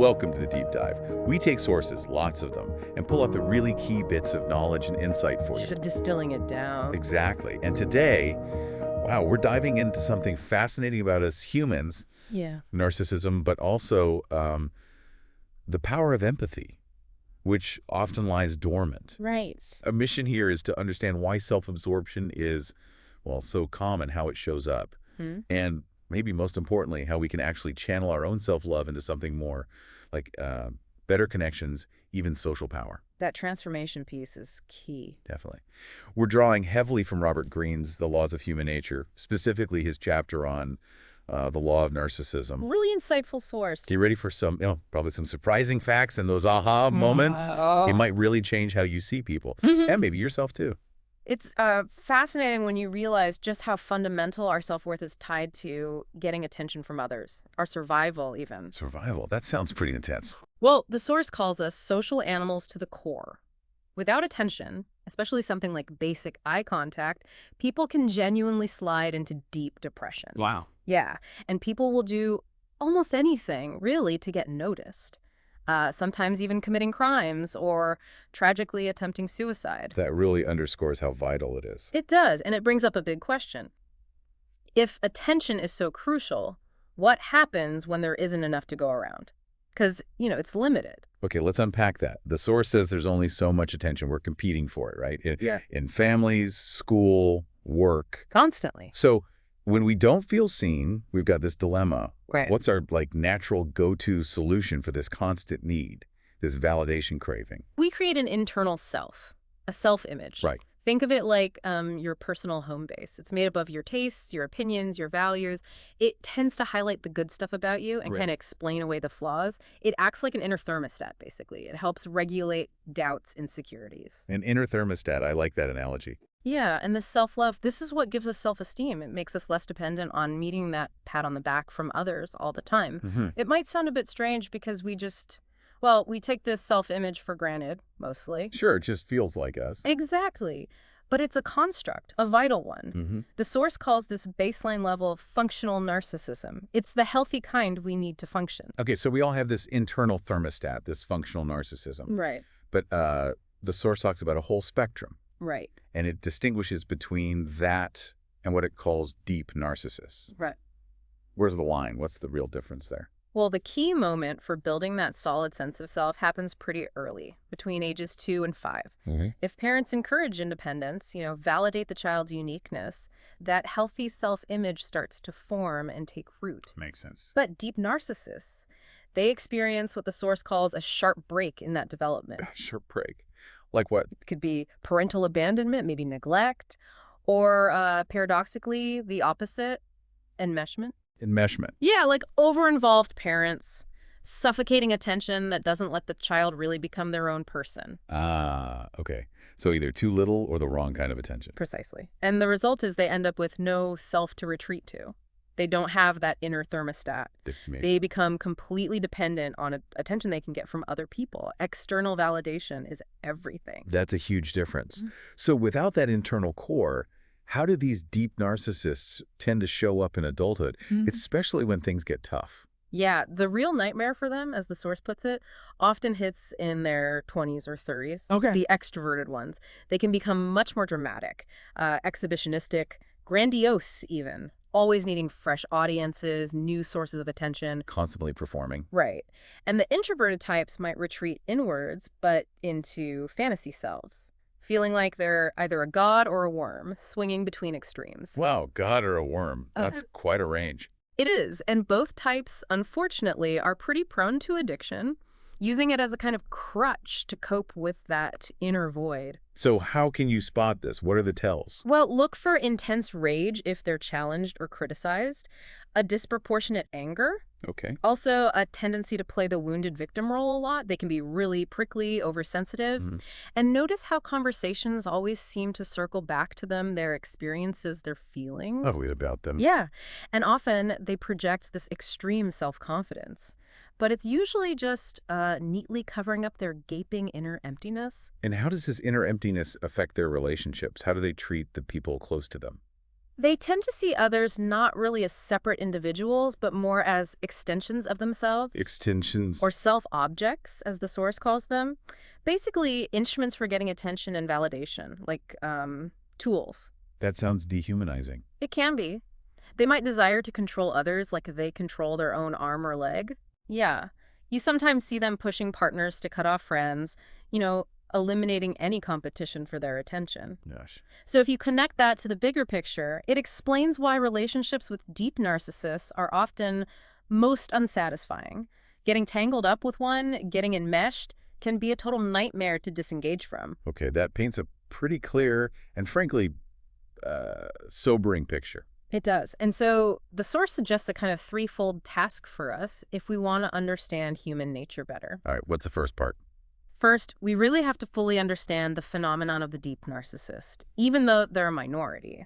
Welcome to the Deep Dive. We take sources, lots of them, and pull out the really key bits of knowledge and insight for you. Just distilling it down. Exactly. And today, wow, we're diving into something fascinating about us humans. Yeah. Narcissism, but also the power of empathy, which often lies dormant. Right. Our mission here is to understand why self-absorption is, well, so common, how it shows up. And maybe most importantly, how we can actually channel our own self-love into something more like better connections, even social power. That transformation piece is key. Definitely. We're drawing heavily from Robert Greene's The Laws of Human Nature, specifically his chapter on the law of narcissism. Really insightful source. Get ready for some, probably some surprising facts and those aha moments. It might really change how you see people and maybe yourself too. It's fascinating when you realize just how fundamental our self-worth is tied to getting attention from others, our survival even. Survival. That sounds pretty intense. Well, the source calls us social animals to the core. Without attention, especially something like basic eye contact, people can genuinely slide into deep depression. Wow. Yeah, and people will do almost anything, really, to get noticed. Sometimes even committing crimes or tragically attempting suicide. That really underscores how vital it is. It does, and it brings up a big question. If attention is so crucial, what happens when there isn't enough to go around? Because, it's limited. Okay, let's unpack that. The source says there's only so much attention. We're competing for it, right? In families, school, work. Constantly. So when we don't feel seen, we've got this dilemma. Right. What's our natural go-to solution for this constant need, this validation craving? We create an internal self, a self-image. Right. Think of it like your personal home base. It's made up of your tastes, your opinions, your values. It tends to highlight the good stuff about you and kind of explain away the flaws. It acts like an inner thermostat, basically. It helps regulate doubts, insecurities. An inner thermostat. I like that analogy. Yeah, and this self-love, this is what gives us self-esteem. It makes us less dependent on needing that pat on the back from others all the time. It might sound a bit strange because we take this self-image for granted, mostly. Sure, it just feels like us. Exactly. But it's a construct, a vital one. The source calls this baseline level functional narcissism. It's the healthy kind we need to function. Okay, so we all have this internal thermostat, this functional narcissism. Right. But the source talks about a whole spectrum. Right. And it distinguishes between that and what it calls deep narcissists. Right. Where's the line? What's the real difference there? Well, the key moment for building that solid sense of self happens pretty early, between ages 2 and 5. If parents encourage independence, validate the child's uniqueness, that healthy self-image starts to form and take root. Makes sense. But deep narcissists, they experience what the source calls a sharp break in that development. Sharp break. Like what? It could be parental abandonment, maybe neglect, or paradoxically, the opposite, enmeshment. Enmeshment. Yeah, like over-involved parents, suffocating attention that doesn't let the child really become their own person. Ah, okay. So either too little or the wrong kind of attention. Precisely. And the result is they end up with no self to retreat to. They don't have that inner thermostat. They become completely dependent on attention they can get from other people. External validation is everything. That's a huge difference. So without that internal core, how do these deep narcissists tend to show up in adulthood, especially when things get tough? Yeah, the real nightmare for them, as the source puts it, often hits in their 20s or 30s. Okay. The extroverted ones. They can become much more dramatic, exhibitionistic, grandiose even. Always needing fresh audiences, new sources of attention. Constantly performing. Right. And the introverted types might retreat inwards, but into fantasy selves, feeling like they're either a god or a worm, swinging between extremes. Wow, god or a worm. That's quite a range. It is, and both types, unfortunately, are pretty prone to addiction, using it as a kind of crutch to cope with that inner void. So how can you spot this? What are the tells? Well, look for intense rage if they're challenged or criticized, a disproportionate anger. Okay. Also, a tendency to play the wounded victim role a lot. They can be really prickly, oversensitive. And notice how conversations always seem to circle back to them, their experiences, their feelings. Always about them. Yeah. And often they project this extreme self-confidence. But it's usually just neatly covering up their gaping inner emptiness. And how does this inner emptiness affect their relationships? How do they treat the people close to them? They tend to see others not really as separate individuals, but more as extensions of themselves. Extensions. Or self-objects, as the source calls them. Basically, instruments for getting attention and validation, like tools. That sounds dehumanizing. It can be. They might desire to control others like they control their own arm or leg. Yeah. You sometimes see them pushing partners to cut off friends, eliminating any competition for their attention. Gosh. So if you connect that to the bigger picture, it explains why relationships with deep narcissists are often most unsatisfying. Getting tangled up with one, getting enmeshed, can be a total nightmare to disengage from. Okay, that paints a pretty clear and frankly sobering picture. It does. And so the source suggests a kind of threefold task for us if we want to understand human nature better. All right, what's the first part? First, we really have to fully understand the phenomenon of the deep narcissist, even though they're a minority.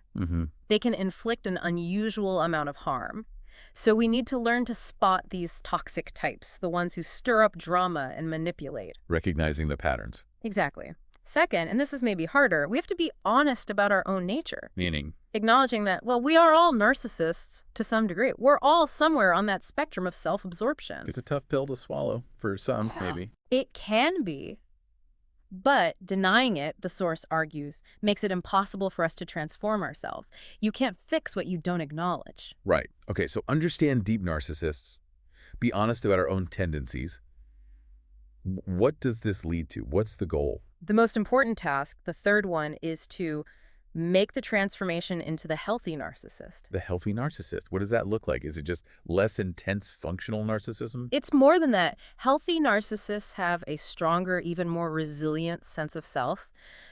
They can inflict an unusual amount of harm. So we need to learn to spot these toxic types, the ones who stir up drama and manipulate. Recognizing the patterns. Exactly. Second, and this is maybe harder, we have to be honest about our own nature. Meaning? Acknowledging that, well, we are all narcissists to some degree. We're all somewhere on that spectrum of self-absorption. It's a tough pill to swallow for some, maybe. It can be. But denying it, the source argues, makes it impossible for us to transform ourselves. You can't fix what you don't acknowledge. Right. Okay, so understand deep narcissists. Be honest about our own tendencies. What does this lead to? What's the goal? The most important task, the third one, is to make the transformation into the healthy narcissist. The healthy narcissist. What does that look like? Is it just less intense functional narcissism? It's more than that. Healthy narcissists have a stronger, even more resilient sense of self.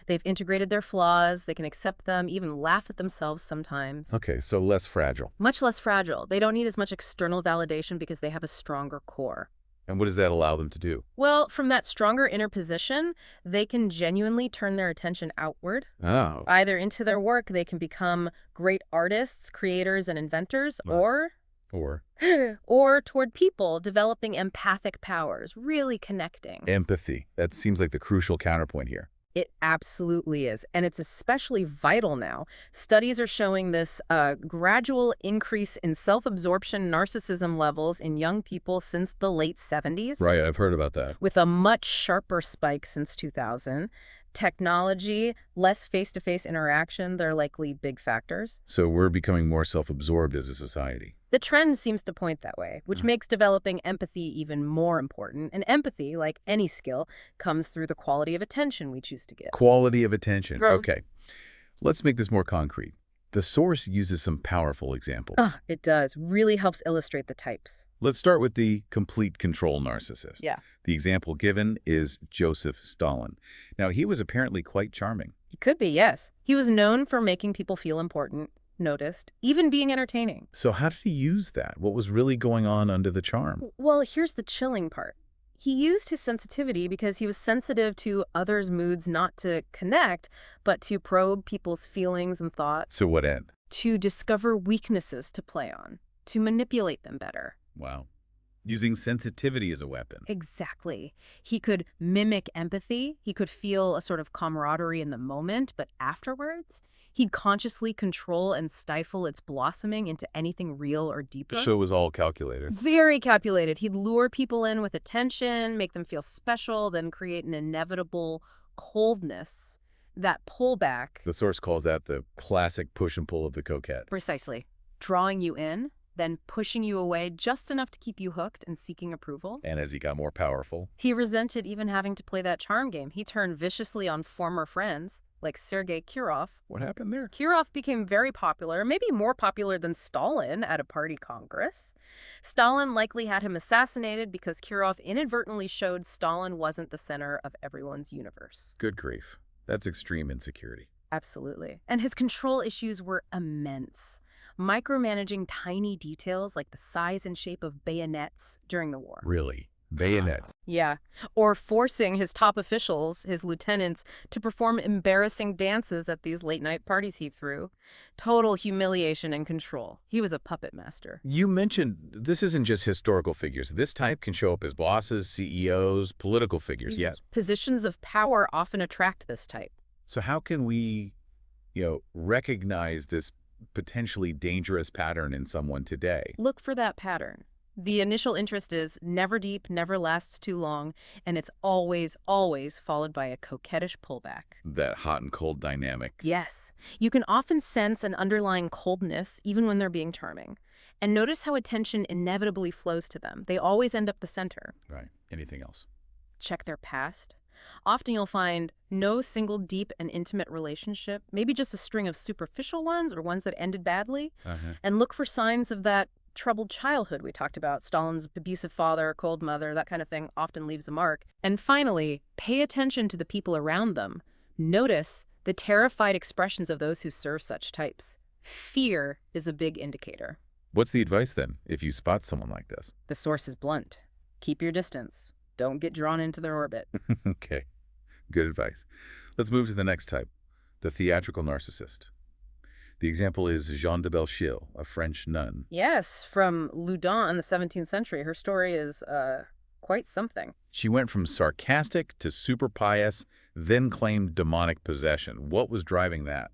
They've integrated their flaws. They can accept them, even laugh at themselves sometimes. Okay, so less fragile. Much less fragile. They don't need as much external validation because they have a stronger core. And what does that allow them to do? Well, from that stronger inner position, they can genuinely turn their attention outward. Oh. Either into their work, they can become great artists, creators, and inventors, or toward people, developing empathic powers, really connecting. Empathy. That seems like the crucial counterpoint here. It absolutely is. And it's especially vital now. Studies are showing this gradual increase in self-absorption narcissism levels in young people since the late 70s. Right, I've heard about that. With a much sharper spike since 2000. Technology, less face-to-face interaction, they're likely big factors. So we're becoming more self-absorbed as a society. The trend seems to point that way, which makes developing empathy even more important. And empathy, like any skill, comes through the quality of attention we choose to give. Quality of attention. Growth. Okay. Let's make this more concrete. The source uses some powerful examples. It does. Really helps illustrate the types. Let's start with the complete control narcissist. Yeah. The example given is Joseph Stalin. Now, he was apparently quite charming. He could be, yes. He was known for making people feel important, noticed, even being entertaining. So how did he use that? What was really going on under the charm? Well, here's the chilling part. He used his sensitivity because he was sensitive to others' moods, not to connect, but to probe people's feelings and thoughts. So what end? To discover weaknesses to play on, to manipulate them better. Wow. Using sensitivity as a weapon. Exactly. He could mimic empathy. He could feel a sort of camaraderie in the moment, but afterwards, he'd consciously control and stifle its blossoming into anything real or deeper. So it was all calculated. Very calculated. He'd lure people in with attention, make them feel special, then create an inevitable coldness, that pullback. The source calls that the classic push and pull of the coquette. Precisely. Drawing you in, then pushing you away just enough to keep you hooked and seeking approval. And as he got more powerful, he resented even having to play that charm game. He turned viciously on former friends, like Sergei Kirov. What happened there? Kirov became very popular, maybe more popular than Stalin at a party congress. Stalin likely had him assassinated because Kirov inadvertently showed Stalin wasn't the center of everyone's universe. Good grief. That's extreme insecurity. Absolutely. And his control issues were immense. Micromanaging tiny details like the size and shape of bayonets during the war. Really? Bayonets? Yeah. Or forcing his top officials, his lieutenants, to perform embarrassing dances at these late-night parties he threw. Total humiliation and control. He was a puppet master. You mentioned this isn't just historical figures. This type can show up as bosses, CEOs, political figures. Yes. Positions of power often attract this type. So how can we, recognize this potentially dangerous pattern in someone today? Look for that pattern. The initial interest is never deep, never lasts too long, and it's always, always followed by a coquettish pullback. That hot and cold dynamic. Yes. You can often sense an underlying coldness even when they're being charming. And notice how attention inevitably flows to them. They always end up the center. Right. Anything else? Check their past. Often you'll find no single deep and intimate relationship, maybe just a string of superficial ones or ones that ended badly. And look for signs of that troubled childhood we talked about. Stalin's abusive father, cold mother, that kind of thing often leaves a mark. And finally, pay attention to the people around them. Notice the terrified expressions of those who serve such types. Fear is a big indicator. What's the advice then, if you spot someone like this? The source is blunt. Keep your distance. Don't get drawn into their orbit. Okay, good advice. Let's move to the next type, the theatrical narcissist. The example is Jeanne de Belchille, a French nun. Yes, from Loudun in the 17th century. Her story is quite something. She went from sarcastic to super pious, then claimed demonic possession. What was driving that?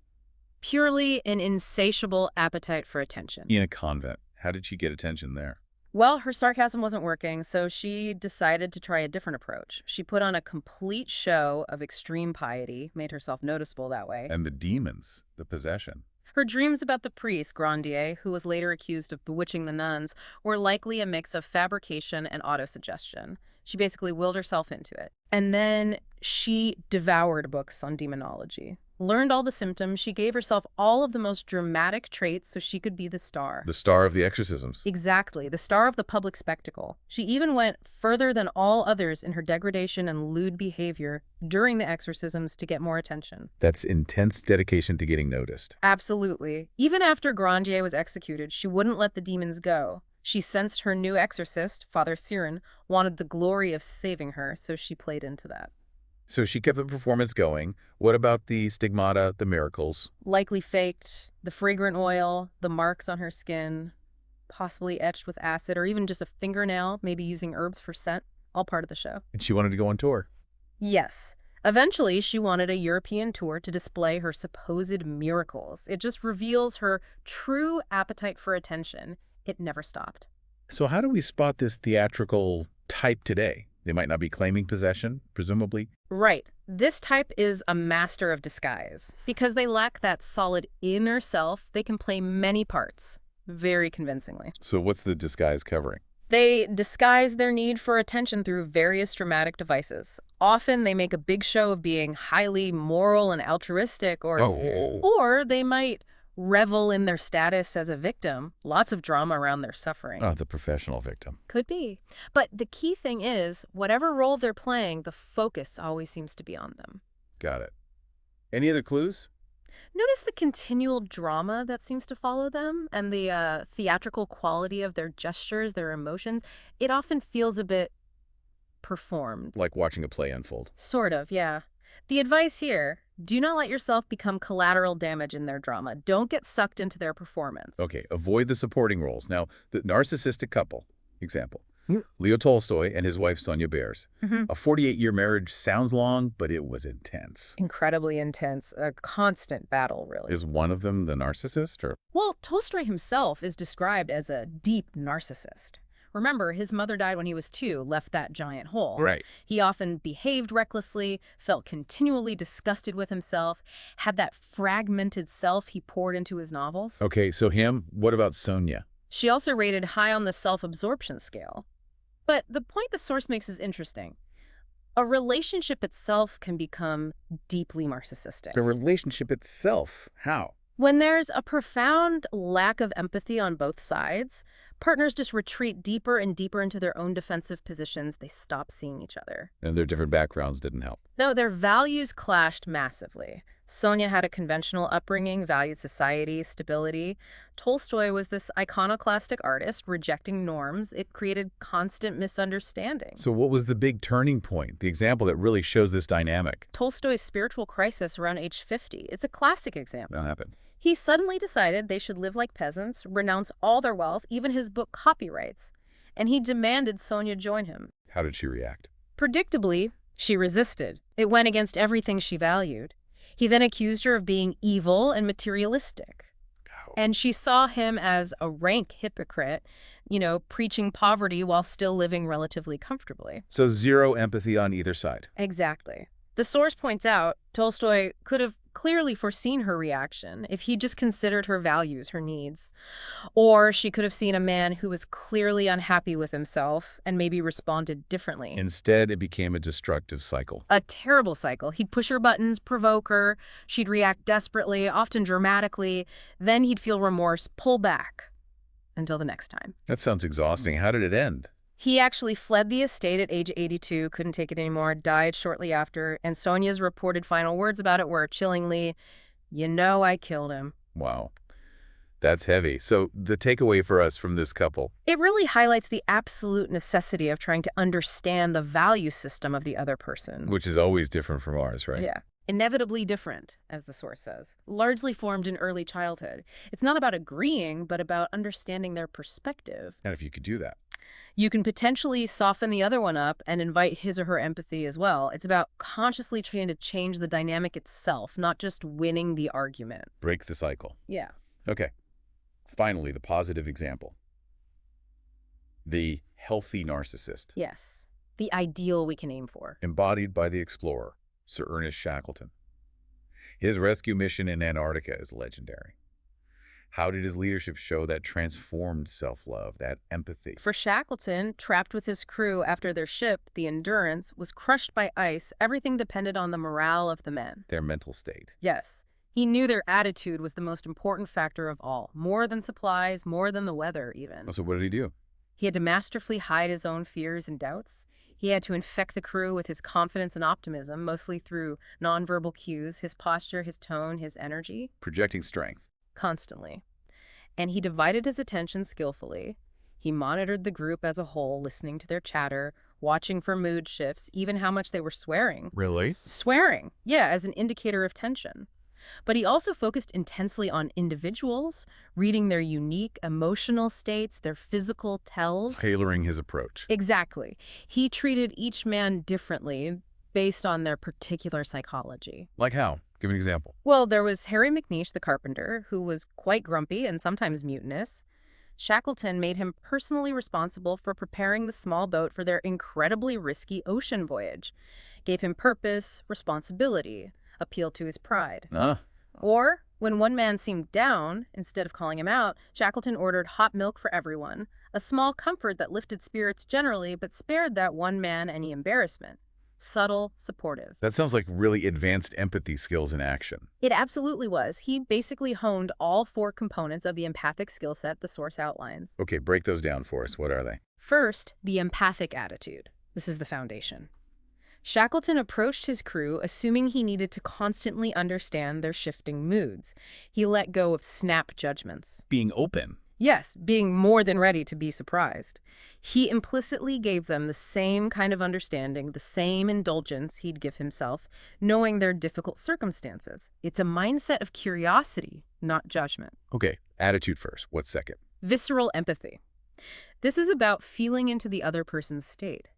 Purely an insatiable appetite for attention. In a convent. How did she get attention there? Well, her sarcasm wasn't working, so she decided to try a different approach. She put on a complete show of extreme piety, made herself noticeable that way. And the demons, the possession. Her dreams about the priest, Grandier, who was later accused of bewitching the nuns, were likely a mix of fabrication and autosuggestion. She basically willed herself into it. And then she devoured books on demonology. Learned all the symptoms. She gave herself all of the most dramatic traits so she could be the star. The star of the exorcisms. Exactly. The star of the public spectacle. She even went further than all others in her degradation and lewd behavior during the exorcisms to get more attention. That's intense dedication to getting noticed. Absolutely. Even after Grandier was executed, she wouldn't let the demons go. She sensed her new exorcist, Father Cyran, wanted the glory of saving her, so she played into that. So she kept the performance going. What about the stigmata, the miracles? Likely faked, the fragrant oil, the marks on her skin, possibly etched with acid, or even just a fingernail, maybe using herbs for scent, all part of the show. And she wanted to go on tour. Yes. Eventually, she wanted a European tour to display her supposed miracles. It just reveals her true appetite for attention. It never stopped. So how do we spot this theatrical type today? They might not be claiming possession, presumably. Right. This type is a master of disguise. Because they lack that solid inner self, they can play many parts very convincingly. So what's the disguise covering? They disguise their need for attention through various dramatic devices. Often they make a big show of being highly moral and altruistic, or they might revel in their status as a victim. Lots of drama around their suffering. Oh, the professional victim. Could be. But the key thing is, whatever role they're playing, the focus always seems to be on them. Got it. Any other clues? Notice the continual drama that seems to follow them and the theatrical quality of their gestures, their emotions. It often feels a bit performed. Like watching a play unfold. Sort of, yeah. The advice here, do not let yourself become collateral damage in their drama. Don't get sucked into their performance. Okay, avoid the supporting roles. Now, the narcissistic couple, example. Leo Tolstoy and his wife Sonia Bears. A 48-year marriage sounds long, but it was intense. Incredibly intense. A constant battle, really. Is one of them the narcissist, or? Well, Tolstoy himself is described as a deep narcissist. Remember, his mother died when he was 2, left that giant hole. Right. He often behaved recklessly, felt continually disgusted with himself, had that fragmented self he poured into his novels. Okay, so him. What about Sonia? She also rated high on the self-absorption scale. But the point the source makes is interesting. A relationship itself can become deeply narcissistic. The relationship itself. How? When there's a profound lack of empathy on both sides, partners just retreat deeper and deeper into their own defensive positions. They stop seeing each other. And their different backgrounds didn't help. No, their values clashed massively. Sonia had a conventional upbringing, valued society, stability. Tolstoy was this iconoclastic artist, rejecting norms. It created constant misunderstanding. So what was the big turning point, the example that really shows this dynamic? Tolstoy's spiritual crisis around age 50. It's a classic example. What happened? He suddenly decided they should live like peasants, renounce all their wealth, even his book copyrights. And he demanded Sonia join him. How did she react? Predictably, she resisted. It went against everything she valued. He then accused her of being evil and materialistic. And she saw him as a rank hypocrite, preaching poverty while still living relatively comfortably. So zero empathy on either side. Exactly. The source points out Tolstoy could have clearly foreseen her reaction if he just considered her values, her needs. Or she could have seen a man who was clearly unhappy with himself and maybe responded differently. Instead, it became a destructive cycle. A terrible cycle. He'd push her buttons, provoke her. She'd react desperately, often dramatically. Then he'd feel remorse, pull back. Until the next time. That sounds exhausting. How did it end? He actually fled the estate at age 82, couldn't take it anymore, died shortly after, and Sonia's reported final words about it were chillingly, I killed him. Wow. That's heavy. So the takeaway for us from this couple? It really highlights the absolute necessity of trying to understand the value system of the other person. Which is always different from ours, right? Yeah. Inevitably different, as the source says. Largely formed in early childhood. It's not about agreeing, but about understanding their perspective. And if you could do that, you can potentially soften the other one up and invite his or her empathy as well. It's about consciously trying to change the dynamic itself, not just winning the argument. break the cycle. Yeah. Okay. Finally, the positive example. The healthy narcissist. Yes. The ideal we can aim for. Embodied by the explorer, Sir Ernest Shackleton. His rescue mission in Antarctica is legendary. How did his leadership show that transformed self-love, that empathy? For Shackleton, trapped with his crew after their ship, the Endurance, was crushed by ice, everything depended on the morale of the men. Their mental state. Yes. He knew their attitude was the most important factor of all, more than supplies, more than the weather even. So what did he do? He had to masterfully hide his own fears and doubts. He had to infect the crew with his confidence and optimism, mostly through nonverbal cues, his posture, his tone, his energy. Projecting strength. Constantly. And he divided his attention skillfully. He monitored the group as a whole, listening to their chatter, watching for mood shifts, even how much they were swearing. Really? Swearing, yeah, as an indicator of tension. But he also focused intensely on individuals, reading their unique emotional states, their physical tells. Tailoring his approach. Exactly. He treated each man differently based on their particular psychology. Like how? Give me an example. Well, there was Harry McNeish, the carpenter, who was quite grumpy and sometimes mutinous. Shackleton made him personally responsible for preparing the small boat for their incredibly risky ocean voyage. Gave him purpose, responsibility, appealed to his pride. Or, when one man seemed down, instead of calling him out, Shackleton ordered hot milk for everyone, a small comfort that lifted spirits generally but spared that one man any embarrassment. Subtle, supportive. That sounds like really advanced empathy skills in action. It absolutely was. He basically honed all 4 components of the empathic skill set the source outlines. Okay, break those down for us. What are they? First, the empathic attitude. This is the foundation. Shackleton approached his crew assuming he needed to constantly understand their shifting moods. He let go of snap judgments. Being open. Yes, being more than ready to be surprised. He implicitly gave them the same kind of understanding, the same indulgence he'd give himself, knowing their difficult circumstances. It's a mindset of curiosity, not judgment. Okay, attitude first. What's second? Visceral empathy. This is about feeling into the other person's state.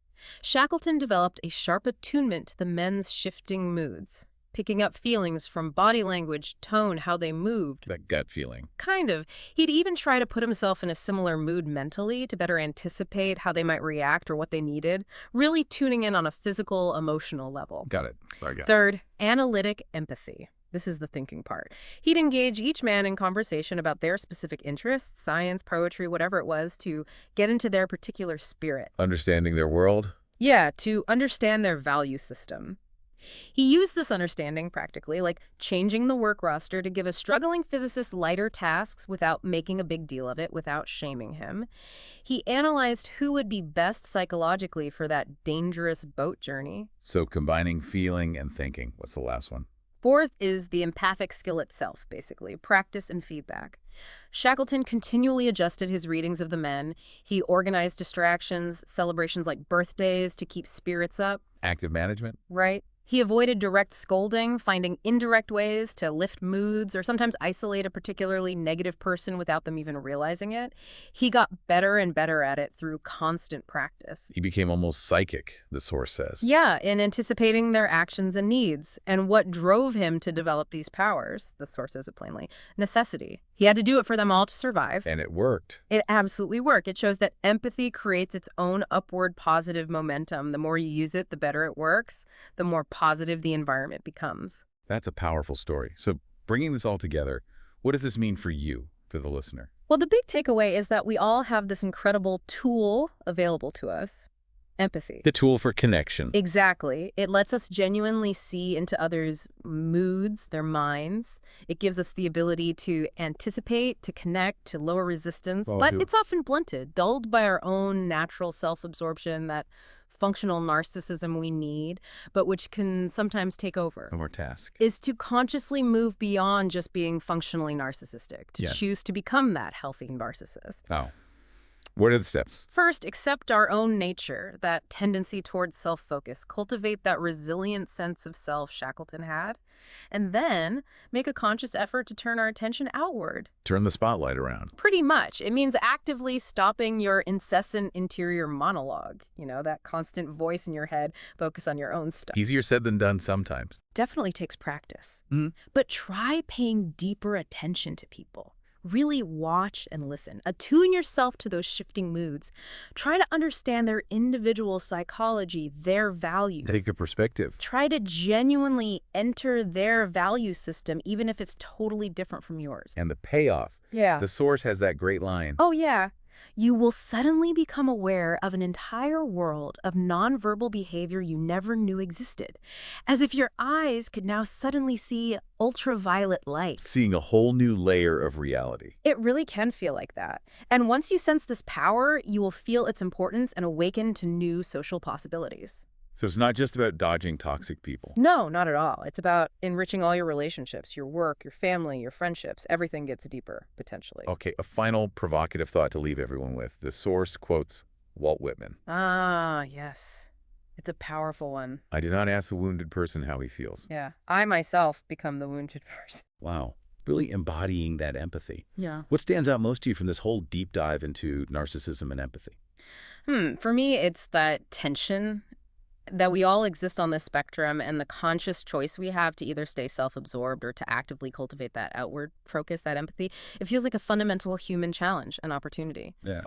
Shackleton developed a sharp attunement to the men's shifting moods, picking up feelings from body language, tone, how they moved. That gut feeling. Kind of. He'd even try to put himself in a similar mood mentally to better anticipate how they might react or what they needed, really tuning in on a physical, emotional level. Got it. Sorry, got it. Third, analytic empathy. This is the thinking part. He'd engage each man in conversation about their specific interests, science, poetry, whatever it was, to get into their particular spirit. Understanding their world? Yeah, to understand their value system. He used this understanding practically, like changing the work roster to give a struggling physicist lighter tasks without making a big deal of it, without shaming him. He analyzed who would be best psychologically for that dangerous boat journey. So combining feeling and thinking. What's the last one? Fourth is the empathic skill itself, basically, practice and feedback. Shackleton continually adjusted his readings of the men. He organized distractions, celebrations like birthdays to keep spirits up. Active management? Right. He avoided direct scolding, finding indirect ways to lift moods or sometimes isolate a particularly negative person without them even realizing it. He got better and better at it through constant practice. He became almost psychic, the source says. Yeah, in anticipating their actions and needs. And what drove him to develop these powers, the source says it plainly, necessity. He had to do it for them all to survive. And it worked. It absolutely worked. It shows that empathy creates its own upward positive momentum. The more you use it, the better it works, the more positive the environment becomes. That's a powerful story. So bringing this all together, what does this mean for you, for the listener? Well, the big takeaway is that we all have this incredible tool available to us. Empathy. The tool for connection. Exactly. It lets us genuinely see into others' moods, their minds. It gives us the ability to anticipate, to connect, to lower resistance. But it's often blunted, dulled by our own natural self-absorption, that functional narcissism we need, but which can sometimes take over. One more task. Is to consciously move beyond just being functionally narcissistic, to choose to become that healthy narcissist. Oh. What are the steps? First, accept our own nature, that tendency towards self-focus. Cultivate that resilient sense of self Shackleton had. And then make a conscious effort to turn our attention outward. Turn the spotlight around. Pretty much. It means actively stopping your incessant interior monologue. You know, that constant voice in your head. Focus on your own stuff. Easier said than done sometimes. Definitely takes practice. Mm-hmm. But try paying deeper attention to people. Really watch and listen. Attune yourself to those shifting moods. Try to understand their individual psychology, their values. Take a perspective. Try to genuinely enter their value system, even if it's totally different from yours. And the payoff. Yeah. The source has that great line. Oh, yeah. You will suddenly become aware of an entire world of nonverbal behavior you never knew existed, as if your eyes could now suddenly see ultraviolet light. Seeing a whole new layer of reality. It really can feel like that. And once you sense this power, you will feel its importance and awaken to new social possibilities. So it's not just about dodging toxic people. No, not at all. It's about enriching all your relationships, your work, your family, your friendships. Everything gets deeper, potentially. Okay, a final provocative thought to leave everyone with. The source quotes Walt Whitman. Ah, yes. It's a powerful one. I do not ask the wounded person how he feels. Yeah. I myself become the wounded person. Wow. Really embodying that empathy. Yeah. What stands out most to you from this whole deep dive into narcissism and empathy? For me, it's that tension that we all exist on this spectrum, and the conscious choice we have to either stay self-absorbed or to actively cultivate that outward focus, that empathy. It feels like a fundamental human challenge and opportunity. Yeah.